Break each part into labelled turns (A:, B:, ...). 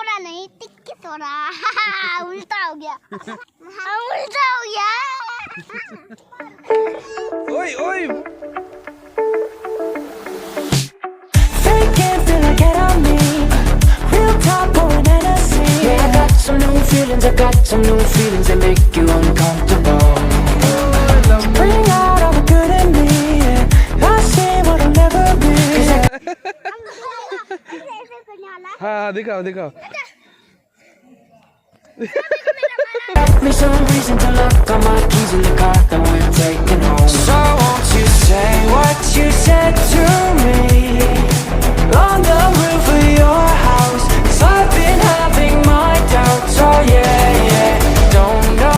A: सोरा नहीं, टिक्की सोरा। उल्टा हो गया। उल्टा हो गया।
B: ओए ओए
C: I got some new feelings that make you uncomfortable. Bring out all the good in me, yeah. I see what I'll never be.
B: हाँ दिखाओ दिखाओ
C: Me some reason to look on my keys in the car that we're taking home. So won't you say what you said to me on the roof of your house? 'Cause I've been having my doubts, oh yeah, yeah. Don't know.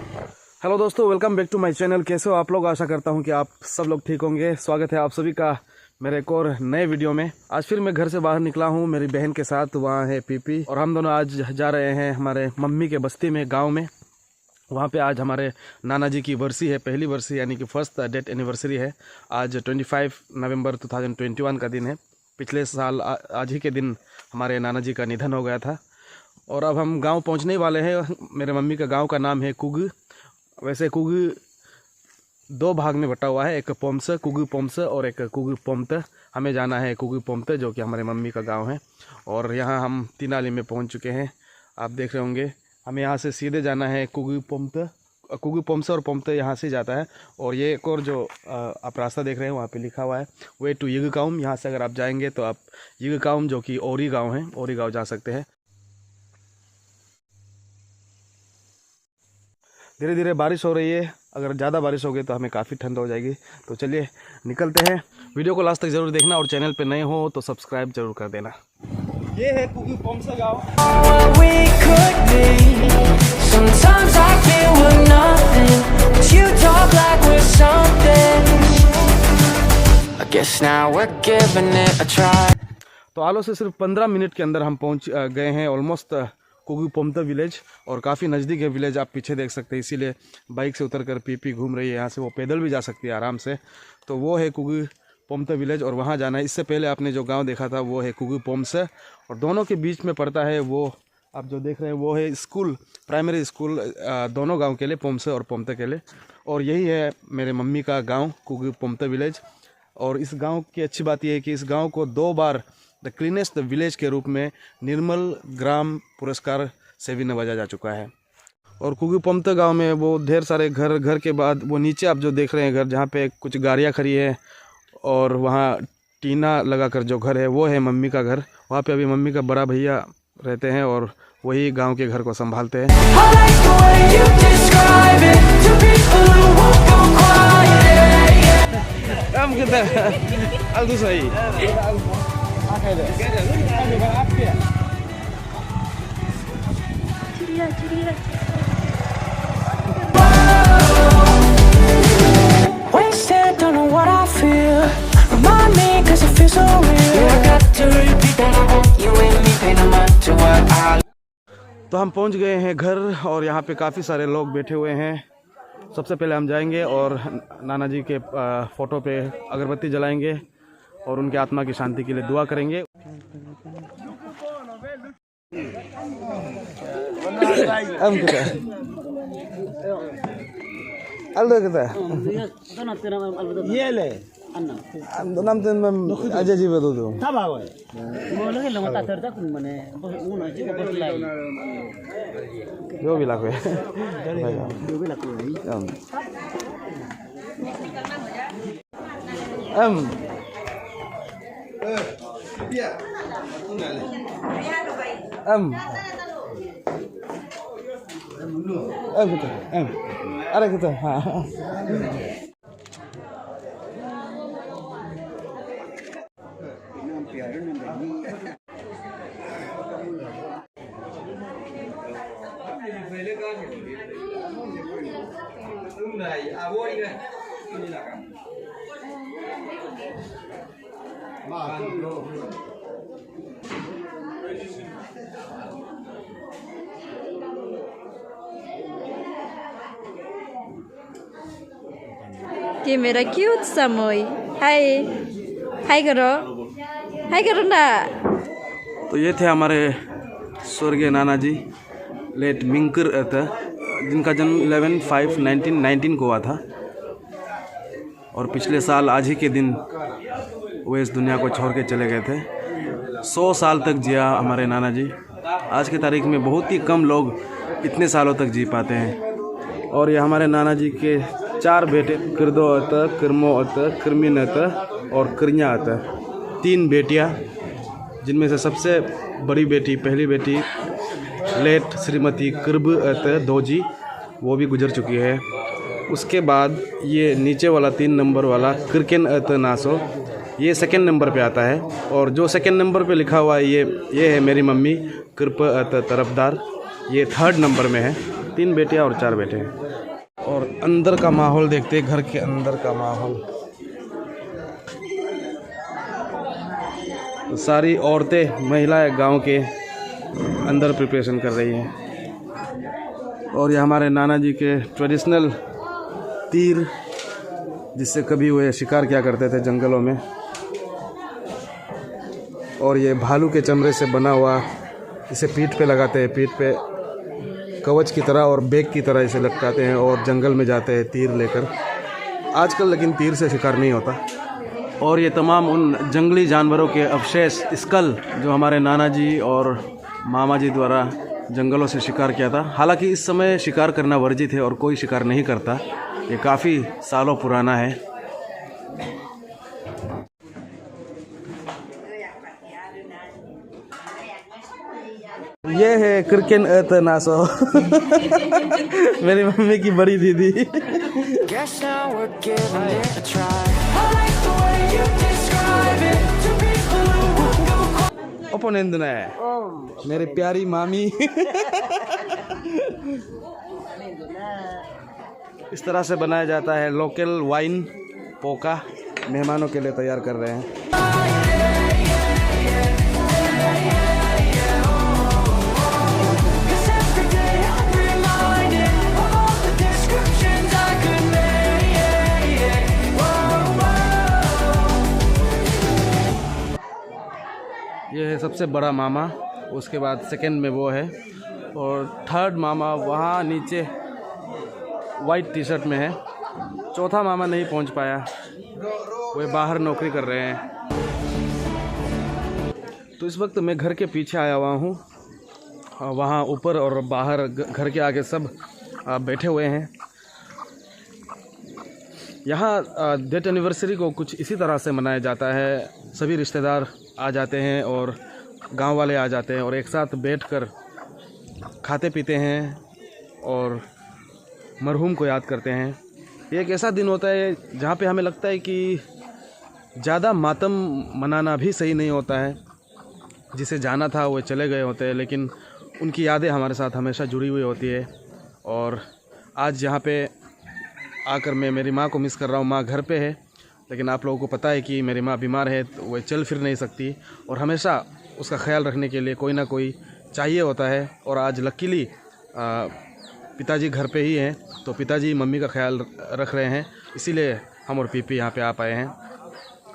B: Hello दोस्तों, welcome back to my channel. कैसे हो आप लोग? आशा करता हूं कि आप सब लोग ठीक होंगे। स्वागत है आप सभी का मेरे एक और नए वीडियो में। आज फिर मैं घर से बाहर निकला हूं मेरी बहन के साथ। वहां है पीपी और हम दोनों आज जा रहे हैं हमारे मम्मी के बस्ती में, गांव में। वहां पे आज हमारे नाना जी की वर्सी है, पहली वर्सी, यानी कि फर्स्ट डेथ एनिवर्सरी है। आज 25 नवंबर 2021 का दिन है। पिछले साल आज ही के दिन हमारे नाना जी का निधन हो गया था। और अब हम गाँव पहुँचने वाले हैं। मेरे मम्मी का गाँव का नाम है कुग। वैसे कुग दो भाग में बटा हुआ है, एक पोम्स कुग पोम्स और एक कुग पोमत। हमें जाना है कुग पोमत, जो कि हमारे मम्मी का गांव है। और यहाँ हम तीनाली में पहुँच चुके हैं, आप देख रहे होंगे। हमें यहाँ से सीधे जाना है कुग पोमत। कुग पोम्स और पोमत यहाँ से जाता है। और ये एक और जो आप रास्ता देख रहे हैं वहाँ पे लिखा हुआ है वे टू यिगकाउम। यहाँ से अगर आप जाएंगे तो आप यिगकाउम, जो कि ओरी गाँव है, ओरी गाँव जा सकते हैं। धीरे धीरे बारिश हो रही है। अगर ज़्यादा बारिश हो गई तो हमें काफ़ी ठंड हो जाएगी। तो चलिए निकलते हैं। वीडियो को लास्ट तक ज़रूर देखना और चैनल पे नए हो तो सब्सक्राइब जरूर कर देना। ये है कुगी पोम्स गाँव। तो आलो से सिर्फ 15 मिनट के अंदर हम पहुँच गए हैं ऑलमोस्ट कुगी पोमत विलेज। और काफ़ी नज़दीक है विलेज, आप पीछे देख सकते हैं। इसीलिए बाइक से उतरकर पीपी घूम रही है। यहाँ से वो पैदल भी जा सकती है आराम से। तो वो है कुगी पोमत विलेज और वहाँ जाना है। इससे पहले आपने जो गांव देखा था वो है कुगी पोम्स। और दोनों के बीच में पड़ता है वो आप जो देख रहे हैं वो है स्कूल, प्राइमरी स्कूल, दोनों गाँव के लिए, पोम्स और पोमत के लिए। और यही है मेरे मम्मी का गाँव कुगी पोमत विलेज। और इस गाँव की अच्छी बात यह है कि इस गाँव को 2 बार द क्लीनेस्ट विलेज के रूप में निर्मल ग्राम पुरस्कार से भी नवाजा जा चुका है। और कुगी पोमत गांव में वो ढेर सारे घर के बाद वो नीचे आप जो देख रहे हैं घर, जहाँ पे कुछ गाड़ियाँ खड़ी है और वहाँ टीना लगाकर जो घर है वो है मम्मी का घर। वहाँ पे अभी मम्मी का बड़ा भैया रहते हैं और वही गांव के घर को संभालते हैं। तो हम पहुंच गए हैं घर और यहाँ पे काफ़ी सारे लोग बैठे हुए हैं। सबसे पहले हम जाएंगे और नाना जी के फ़ोटो पे अगरबत्ती जलाएंगे और उनके आत्मा की शांति के लिए दुआ करेंगे। नाम अजय जी बता दो। जो भी लाख अरे कितना हाँ
D: कि मेरा क्यूट समोई। हाय हाय करो ना।
B: तो ये थे हमारे स्वर्गीय नाना जी लेट मिंकर था, जिनका जन्म 11/5/1919 को हुआ था और पिछले साल आज ही के दिन वो इस दुनिया को छोड़ के चले गए थे। 100 साल तक जिया हमारे नाना जी। आज की तारीख में बहुत ही कम लोग इतने सालों तक जी पाते हैं। और ये हमारे नाना जी के 4 बेटे, किरदो अता, किरमो अता, किरमिन अता और किरन्या अता। 3 बेटियां, जिनमें से सबसे बड़ी बेटी, पहली बेटी लेट श्रीमती किरब अता दोजी, वो भी गुजर चुकी है। उसके बाद ये नीचे वाला 3 नंबर वाला किरकेन अता नासो, ये सेकंड नंबर पे आता है। और जो सेकंड नंबर पे लिखा हुआ है ये है मेरी मम्मी किरप अता तरफदार, ये 3rd नंबर में है। 3 बेटियां और 4 बेटे हैं। और अंदर का माहौल देखते हैं, घर के अंदर का माहौल। तो सारी औरतें, महिलाएं गांव के अंदर प्रिपरेशन कर रही हैं। और ये हमारे नाना जी के ट्रेडिशनल तीर, जिससे कभी वो शिकार किया करते थे जंगलों में। और ये भालू के चमड़े से बना हुआ, इसे पीठ पे लगाते हैं, पीठ पे कवच की तरह और बैग की तरह इसे लटकाते हैं और जंगल में जाते हैं तीर लेकर। आजकल लेकिन तीर से शिकार नहीं होता। और ये तमाम उन जंगली जानवरों के अवशेष, स्कल, जो हमारे नाना जी और मामा जी द्वारा जंगलों से शिकार किया था। हालांकि इस समय शिकार करना वर्जित है और कोई शिकार नहीं करता। ये काफ़ी सालों पुराना है। ये है किरकेन अता नासो मेरी मम्मी की बड़ी दीदी।
C: Guess now we're giving it a try. I like the way you describe it to people who
B: opponent ने मेरी प्यारी मामी। इस तरह से बनाया जाता है लोकल वाइन पोका। मेहमानों के लिए तैयार कर रहे हैं। ये है सबसे बड़ा मामा, उसके बाद सेकंड में वो है, और 3rd मामा वहाँ नीचे वाइट टी-शर्ट में है। 4था मामा नहीं पहुँच पाया, वो बाहर नौकरी कर रहे हैं। तो इस वक्त मैं घर के पीछे आया हुआ हूँ। वहाँ ऊपर और बाहर घर के आगे सब बैठे हुए हैं। यहाँ डेथ एनिवर्सरी को कुछ इसी तरह से मनाया जाता है। सभी रिश्तेदार आ जाते हैं और गांव वाले आ जाते हैं और एक साथ बैठकर खाते पीते हैं और मरहूम को याद करते हैं। ये एक ऐसा दिन होता है जहाँ पे हमें लगता है कि ज़्यादा मातम मनाना भी सही नहीं होता है। जिसे जाना था वो चले गए होते हैं, लेकिन उनकी यादें हमारे साथ हमेशा जुड़ी हुई होती है। और आज यहाँ पे आकर मैं मेरी माँ को मिस कर रहा हूँ। माँ घर पे है, लेकिन आप लोगों को पता है कि मेरी माँ बीमार है, तो वह चल फिर नहीं सकती और हमेशा उसका ख्याल रखने के लिए कोई ना कोई चाहिए होता है। और आज लकीली पिताजी घर पे ही हैं, तो पिताजी मम्मी का ख्याल रख रहे हैं, इसीलिए हम और पीपी यहाँ पे आ पाए हैं।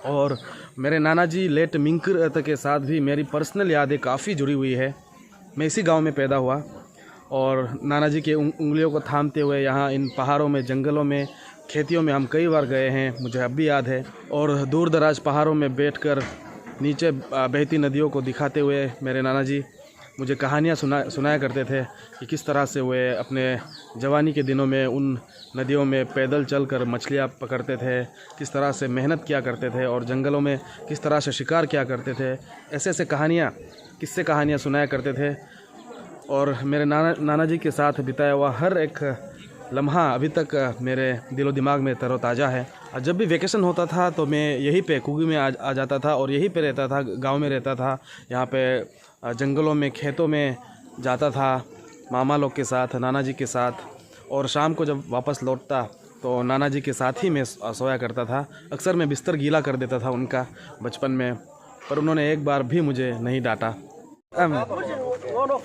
B: और मेरे नाना जी लेट मिंकर अता के साथ भी मेरी पर्सनल यादें काफ़ी जुड़ी हुई है। मैं इसी गांव में पैदा हुआ और नाना जी के उंगलियों को थामते हुए यहाँ इन पहाड़ों में, जंगलों में, खेतियों में हम कई बार गए हैं, मुझे अब भी याद है। और दूर दराज पहाड़ों में बैठकर नीचे बहती नदियों को दिखाते हुए मेरे नाना जी मुझे कहानियाँ सुनाया करते थे कि किस तरह से वे अपने जवानी के दिनों में उन नदियों में पैदल चलकर मछलियाँ पकड़ते थे, किस तरह से मेहनत किया करते थे और जंगलों में किस तरह से शिकार किया करते थे। ऐसे ऐसे किस्से कहानियाँ सुनाया करते थे। और मेरे नाना जी के साथ बिताया हुआ हर एक लम्हा अभी तक मेरे दिलो दिमाग में तरोताज़ा है। और जब भी वेकेशन होता था तो मैं यहीं पे कुगी में आ जाता था और यहीं पे रहता था, गांव में रहता था। यहाँ पे जंगलों में, खेतों में जाता था मामा लोग के साथ, नाना जी के साथ। और शाम को जब वापस लौटता तो नाना जी के साथ ही मैं सोया करता था। अक्सर मैं बिस्तर गीला कर देता था उनका बचपन में, पर उन्होंने एक बार भी मुझे नहीं डांटा।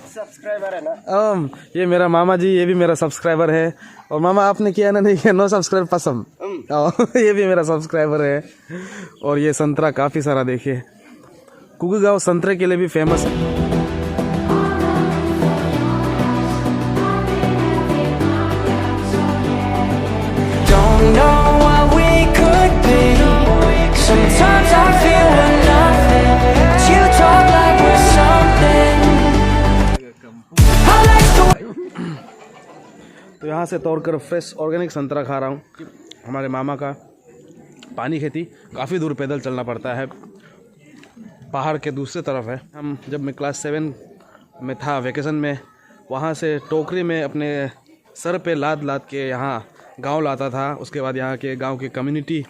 E: सब्सक्राइबर है ना।
B: ये मेरा मामा जी, ये भी मेरा सब्सक्राइबर है। और मामा आपने किया ना, नहीं किया, नो सब्सक्राइब पसंद। ये भी मेरा सब्सक्राइबर है। और ये संतरा काफ़ी सारा देखिए, कुगी गाँव संतरे के लिए भी फेमस है। तो यहाँ से तोड़कर फ्रेश ऑर्गेनिक संतरा खा रहा हूँ। हमारे मामा का पानी खेती काफ़ी दूर पैदल चलना पड़ता है, पहाड़ के दूसरे तरफ है। हम जब मैं क्लास 7 में था वेकेशन में, वहाँ से टोकरी में अपने सर पे लाद लाद के यहाँ गांव लाता था। उसके बाद यहाँ के गांव के कम्युनिटी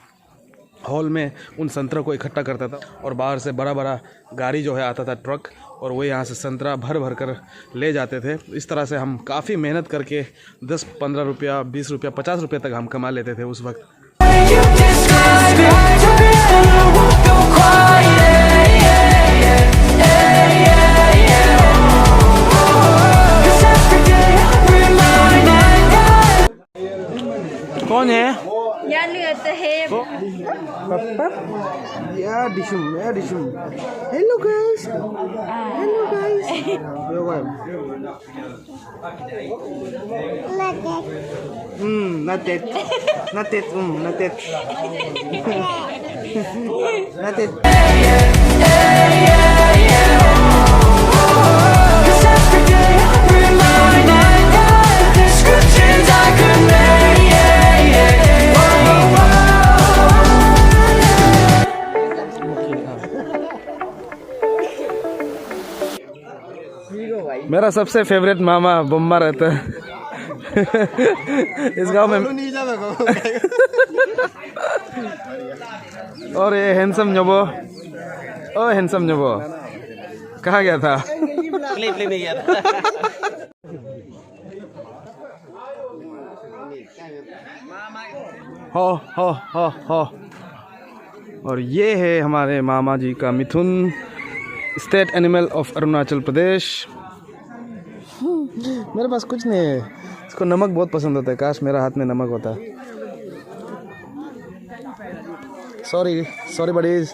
B: हॉल में उन संतरा को इकट्ठा करता था और बाहर से बड़ा बड़ा गाड़ी जो है आता था, ट्रक, और वो यहाँ से संतरा भर भर कर ले जाते थे। इस तरह से हम काफ़ी मेहनत करके 10-15 रुपया, 20 रुपया, 50 रुपये तक हम कमा लेते थे उस वक्त। कौन है? या डिशुम। Hello guys. मेरा सबसे फेवरेट मामा बम्मा रहता है इस गांव में। और ये हैंडसम जोबो, ओ हैंडसम जोबो कहाँ गया था? क्लिप में गया था। हो। और ये है हमारे मामा जी का मिथुन, state animal of Arunachal Pradesh. मेरे पास कुछ नहीं है, इसको नमक बहुत पसंद होता है। काश मेरा हाथ में नमक होता। Sorry buddies.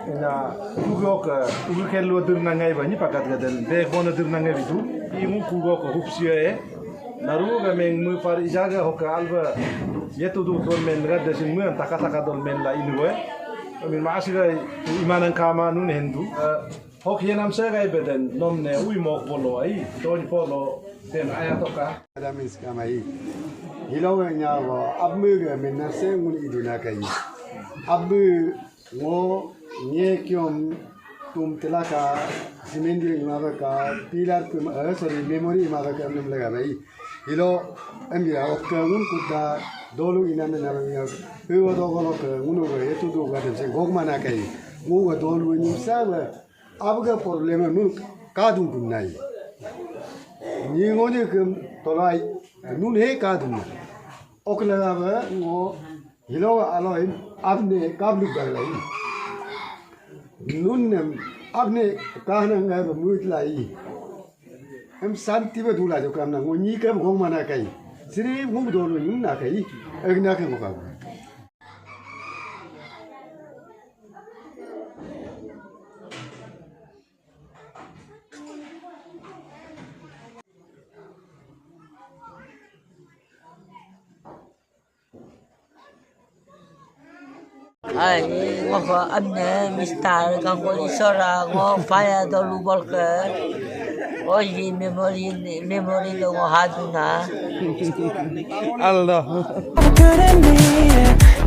E: na kugok ukel lo dur nangai bani pakat gadel be kono dur nangai bitu imu kugok hupsia e naru ga meng mu par ijaga hoka alba yetu du dol men gadde sin mu taka dol men la inuwe min maasiga imanan kama nun hendu hok yenam se ga beden nomne ui mok bolo ai toni polo den ayatoka
F: adamis kamai hilawe nya wa abmu ga men na se ngun iduna kai abu ngo nye kyom tum telaka simendi imavaka pilar sorry memory imavaka nam laga bhai hilo ambia okkagun kutta dolu inana namia ewa dogolo ka uno ga etu do ga dem se gogmana kai ngo ga dolu ni saba abga problema nun kadun kunai ni ngone kum tolai nun he kadun okla ga ngo hilo aloi abne kablu galai nunnem abne kahna ngai ba muit lai em santi ba dula jo kamna ngoni ka ngong mana kai sri ngong do lu na kai egna ka ko ka
G: ai ngoko amne mistar kangoli sora ngo paya dolu bolke oji memory lo ngo haduna
B: aldo
C: good at me,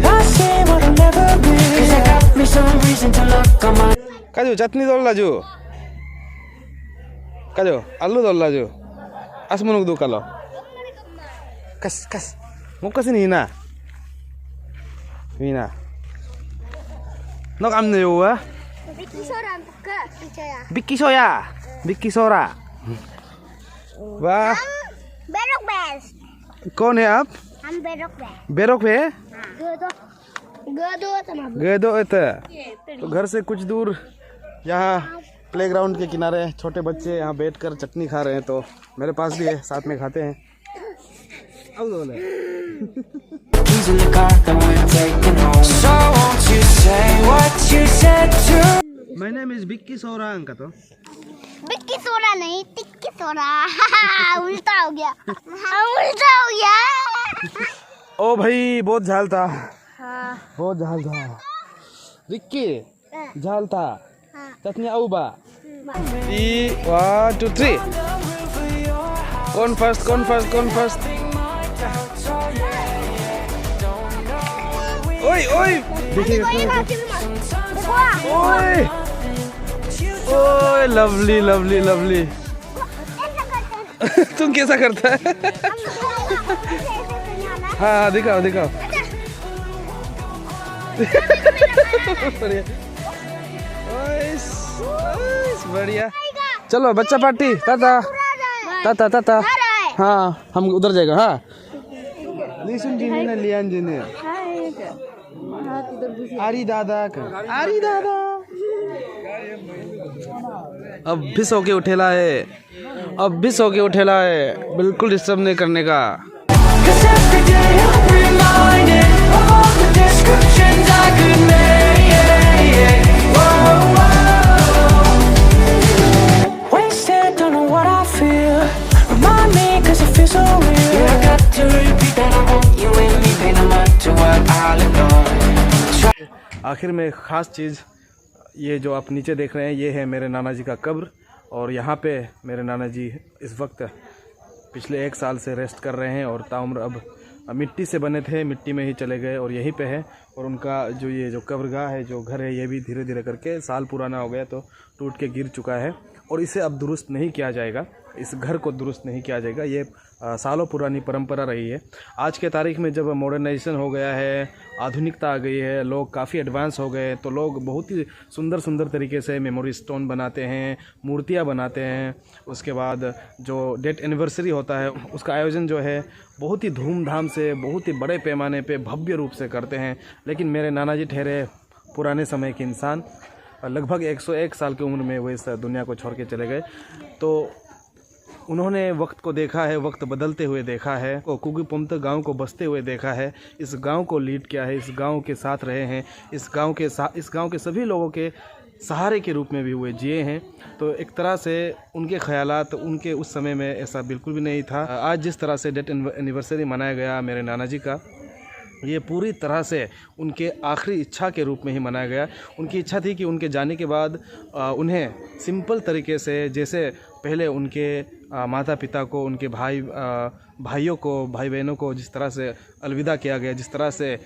C: I say what I'll never be. 'Cause I got me some reason to look on my
B: काजू चटनी दोल लाजू काजू आलू दोल लाजू आसमुनुक दू कालो कस मुकस नीना Nok amne yo wa? Bicky Sora. वाह
A: बेरोक बेस
B: कौन है आप?
A: हम
B: बेरोक पे
A: गदो
B: तो घर से कुछ दूर यहाँ प्लेग्राउंड के किनारे छोटे बच्चे यहाँ बैठकर चटनी खा रहे हैं, तो मेरे पास भी है, साथ में खाते हैं।
C: keys in the car that we're taking home. So won't you say what you said to
B: My name is Vicky Sora अंका तो
A: बिक्की सोरा नहीं, टिक्की सोरा। उल्टा हो गया, उल्टा हो गया।
B: ओ भाई बहुत झाल था,
A: हाँ
B: बहुत झाल था। विक्की झाल था। तथनी आउबा 1 2 3 कौन फर्स्ट ओए ओए ओए ओए लवली लवली लवली तुम कैसा करता है हाँ दिखाओ दिखाओ बढ़िया चलो बच्चा पार्टी ताता ताता ताता हाँ हम उधर जाएगा हाँ लिसन जी ने लियान जी ने आरी दादा का आरी दादा अब भी सो के उठेला है अब भी सो के उठेला है बिल्कुल डिस्टर्ब नहीं करने का
C: Cause every day I'm reminded of all the descriptions I could make. Whoa, whoa. Wasted, don't know what I feel. Remind me cause it feels so real. Yeah, I got to repeat that I want you and me. Pay no mind to what I'll ignore.
B: आखिर में ख़ास चीज़ ये जो आप नीचे देख रहे हैं ये है मेरे नाना जी का कब्र और यहाँ पे मेरे नाना जी इस वक्त पिछले 1 साल से रेस्ट कर रहे हैं और ताउम्र अब मिट्टी से बने थे, मिट्टी में ही चले गए और यहीं पे है। और उनका जो ये जो कब्रगाह है, जो घर है, ये भी धीरे धीरे करके साल पुराना हो गया तो टूट के गिर चुका है और इसे अब दुरुस्त नहीं किया जाएगा, इस घर को दुरुस्त नहीं किया जाएगा। ये सालों पुरानी परंपरा रही है। आज के तारीख में जब मॉडर्नाइजेशन हो गया है, आधुनिकता आ गई है, लोग काफ़ी एडवांस हो गए तो लोग बहुत ही सुंदर सुंदर तरीके से मेमोरी स्टोन बनाते हैं, मूर्तियाँ बनाते हैं। उसके बाद जो डेथ एनिवर्सरी होता है उसका आयोजन जो है बहुत ही धूमधाम से, बहुत ही बड़े पैमाने पे भव्य रूप से करते हैं। लेकिन मेरे नाना जी ठहरे पुराने समय के इंसान, लगभग 101 साल की उम्र में वो इस दुनिया को छोड़ के चले गए। तो उन्होंने वक्त को देखा है, वक्त बदलते हुए देखा है, कुगी पुमत गांव को बसते हुए देखा है, इस गांव को लीड किया है, इस गांव के साथ रहे हैं, इस गांव के सभी लोगों के सहारे के रूप में भी हुए जिए हैं। तो एक तरह से उनके ख्यालात उनके उस समय में ऐसा बिल्कुल भी नहीं था। आज जिस तरह से डेथ एनिवर्सरी मनाया गया मेरे नाना जी का, ये पूरी तरह से उनके आखिरी इच्छा के रूप में ही मनाया गया। उनकी इच्छा थी कि उनके जाने के बाद उन्हें सिंपल तरीके से, जैसे पहले उनके माता पिता को, उनके भाइयों को, भाई बहनों को जिस तरह से अलविदा किया गया, जिस तरह से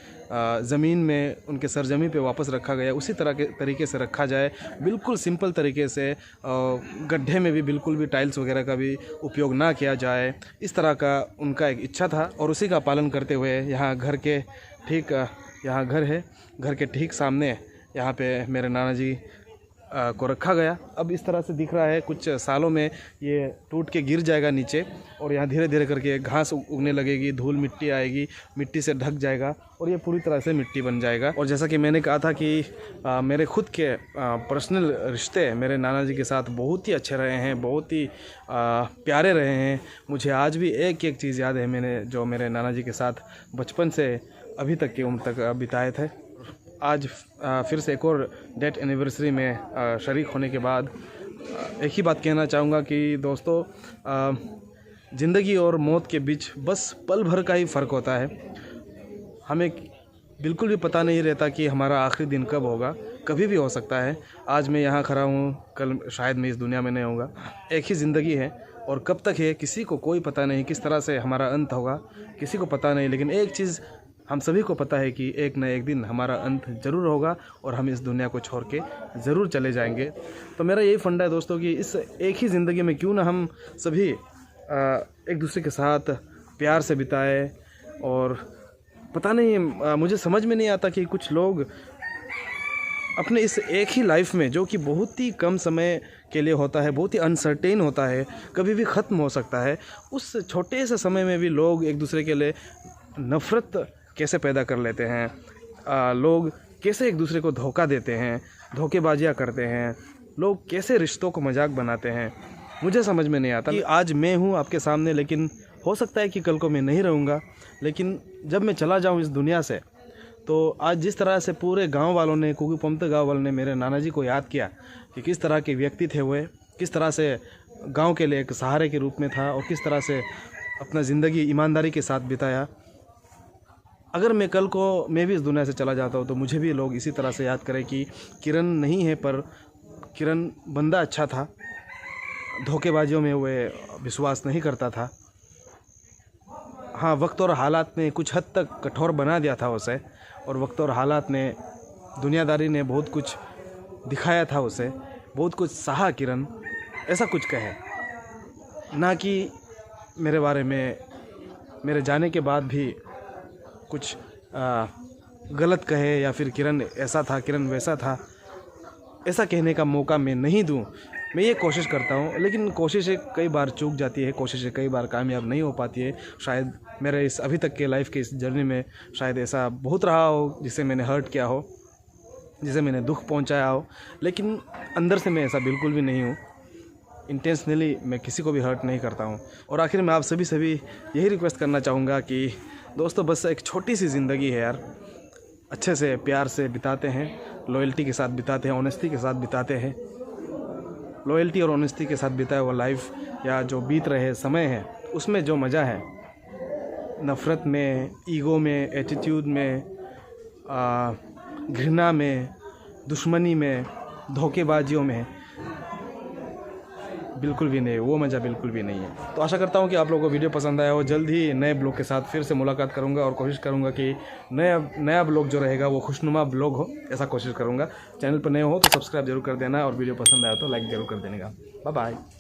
B: ज़मीन में उनके सरजमीन पे वापस रखा गया, उसी तरह के तरीके से रखा जाए, बिल्कुल सिंपल तरीके से। गड्ढे में भी बिल्कुल भी टाइल्स वगैरह का भी उपयोग ना किया जाए, इस तरह का उनका एक इच्छा था और उसी का पालन करते हुए यहाँ घर के ठीक यहाँ घर है, घर के ठीक सामने यहाँ पे मेरे नाना जी को रखा गया। अब इस तरह से दिख रहा है, कुछ सालों में ये टूट के गिर जाएगा नीचे और यहाँ धीरे धीरे करके घास उगने लगेगी, धूल मिट्टी आएगी, मिट्टी से ढक जाएगा और ये पूरी तरह से मिट्टी बन जाएगा। और जैसा कि मैंने कहा था कि मेरे खुद के पर्सनल रिश्ते मेरे नाना जी के साथ बहुत ही अच्छे रहे हैं, बहुत ही प्यारे रहे हैं। मुझे आज भी एक एक चीज़ याद है मैंने जो मेरे नाना जी के साथ बचपन से अभी तक की उम्र तक बिताए थे। आज फिर से एक और डेथ एनिवर्सरी में शरीक होने के बाद एक ही बात कहना चाहूँगा कि दोस्तों, ज़िंदगी और मौत के बीच बस पल भर का ही फ़र्क होता है। हमें बिल्कुल भी पता नहीं रहता कि हमारा आखिरी दिन कब होगा, कभी भी हो सकता है। आज मैं यहाँ खड़ा हूँ, कल शायद मैं इस दुनिया में नहीं होगा। एक ही ज़िंदगी है और कब तक है किसी को कोई पता नहीं, किस तरह से हमारा अंत होगा किसी को पता नहीं। लेकिन एक चीज़ हम सभी को पता है कि एक न एक दिन हमारा अंत ज़रूर होगा और हम इस दुनिया को छोड़ के ज़रूर चले जाएंगे। तो मेरा यही फंडा है दोस्तों कि इस एक ही ज़िंदगी में क्यों ना हम सभी एक दूसरे के साथ प्यार से बिताए। और पता नहीं, मुझे समझ में नहीं आता कि कुछ लोग अपने इस एक ही लाइफ में, जो कि बहुत ही कम समय के लिए होता है, बहुत ही अनसर्टेन होता है, कभी भी ख़त्म हो सकता है, उस छोटे से समय में भी लोग एक दूसरे के लिए नफ़रत कैसे पैदा कर लेते हैं, लोग कैसे एक दूसरे को धोखा देते हैं, धोखेबाजियाँ करते हैं, लोग कैसे रिश्तों को मजाक बनाते हैं, मुझे समझ में नहीं आता। कि आज मैं हूँ आपके सामने, लेकिन हो सकता है कि कल को मैं नहीं रहूँगा। लेकिन जब मैं चला जाऊँ इस दुनिया से तो आज जिस तरह से पूरे गांव वालों ने, कुकी पमते गांव वालों ने मेरे नाना जी को याद किया कि किस तरह के व्यक्ति थे वे, किस तरह से गांव के लिए एक सहारे के रूप में था और किस तरह से अपना ज़िंदगी ईमानदारी के साथ बिताया। अगर मैं कल को मैं भी इस दुनिया से चला जाता हूँ तो मुझे भी लोग इसी तरह से याद करें कि किरण नहीं है, पर किरण बंदा अच्छा था, धोखेबाजियों में वे विश्वास नहीं करता था। हाँ, वक्त और हालात ने कुछ हद तक कठोर बना दिया था उसे, और वक्त और हालात ने, दुनियादारी ने बहुत कुछ दिखाया था उसे, बहुत कुछ सहा किरण, ऐसा कुछ कहे ना कि मेरे बारे में मेरे जाने के बाद भी कुछ गलत कहे या फिर किरण ऐसा था, किरण वैसा था, ऐसा कहने का मौका मैं नहीं दूं। मैं ये कोशिश करता हूँ, लेकिन कोशिशें कई बार चूक जाती है, कोशिशें कई बार कामयाब नहीं हो पाती है। शायद मेरे इस अभी तक के लाइफ के इस जर्नी में शायद ऐसा बहुत रहा हो जिसे मैंने हर्ट किया हो, जिसे मैंने दुख पहुँचाया हो, लेकिन अंदर से मैं ऐसा बिल्कुल भी नहीं हूँ। इंटेंशनली मैं किसी को भी हर्ट नहीं करता हूँ। और आखिर में आप सभी यही रिक्वेस्ट करना चाहूँगा कि दोस्तों, बस एक छोटी सी ज़िंदगी है यार, अच्छे से प्यार से बिताते हैं, लॉयल्टी के साथ बिताते हैं, ऑनेस्टी के साथ बिताते हैं। लॉयल्टी और ऑनेस्टी के साथ बिताया हुआ लाइफ या जो बीत रहे समय है, उसमें जो मज़ा है, नफ़रत में, ईगो में, एटीट्यूड में, घृणा में, दुश्मनी में, धोखेबाजियों में, बिल्कुल भी नहीं, वो मज़ा बिल्कुल भी नहीं है। तो आशा करता हूँ कि आप लोगों को वीडियो पसंद आया हो। जल्द ही नए ब्लॉग के साथ फिर से मुलाकात करूँगा और कोशिश करूँगा कि नया ब्लॉग जो रहेगा वो खुशनुमा ब्लॉग हो, ऐसा कोशिश करूँगा। चैनल पर नए हो तो सब्सक्राइब जरूर कर देना और वीडियो पसंद आया तो लाइक ज़रूर कर देने का। Bye bye.